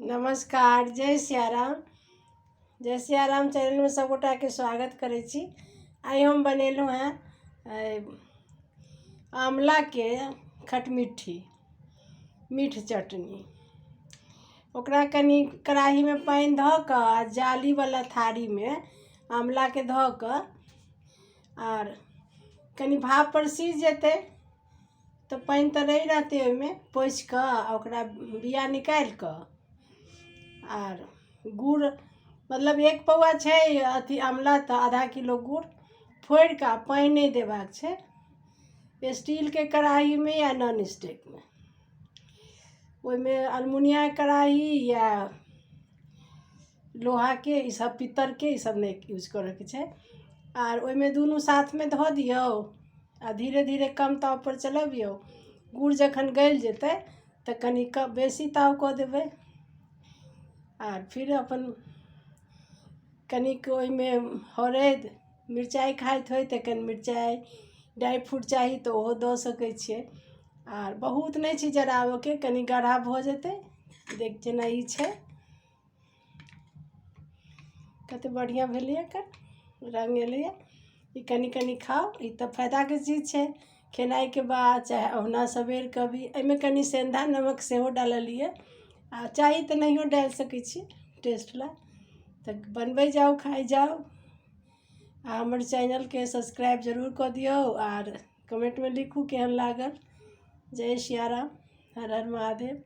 नमस्कार, जय सियाराम। जय सियाराम चैनल में सबगोटा के स्वागत करे छी। आई हम बनेलहुँ हैं आंवला के खटमिट्ठी मीठ चटनी। ओकरा कनी कढ़ाई में पानी धऽ कऽ जाली वाला थारी में आंवला के धऽ कऽ आर कनी भाप पर सीझ जेतै तो पानी तो नहीं रहते ओहिमे पोछि कऽ ओकरा बिया निकालि कऽ आर गुड़ मतलब 1 पौआ छै अथी आंवला तो आधा किलो गुड़ फोड़ कऽ पानी नहीं देबाक छै। स्टील के कढ़ाई में या नॉन स्टिक में ओहिमे अलमुनिया कढ़ाई या लोहा के ई सब पीतल के ई सब नहीं यूज करे के छै। आर ओहिमे दुनू साथ में धऽ दियौ आ धीरे धीरे कम ताव पर चलबियौ। गुड़ जखन गल जेतै तऽ कनी बेसी ताव कऽ देबै आर फिर अपन कनिक ओहिमे हरैद मिरचाई खाइत होइ तऽ कनी मिरचाई ड्राई फ्रूट चाही तऽ ओहो दऽ सकै छियै। आर बहुत नहीं छै जराबऽ के, कनी गाढ़ा भऽ जेतै। देख जेना ई छै कते बढ़िया भेलै एकर रंग एलैया। ई कनी कनी खाओ, ई तऽ फायदा के चीज छै। खेनाई के बाद चाहे ओहुना सबेर के भी एहिमे कनी सेंधा नमक सेहो डाललिए आ चाही तऽ नहियो डाल सकै छी टेस्ट ला। तऽ बनबै जाओ खाई जाओ आ हमर चैनल के सब्सक्राइब जरूर कऽ दियौ आर कमेंट में लिखू केहन लागल। जय सियाराम, हर हर महादेव।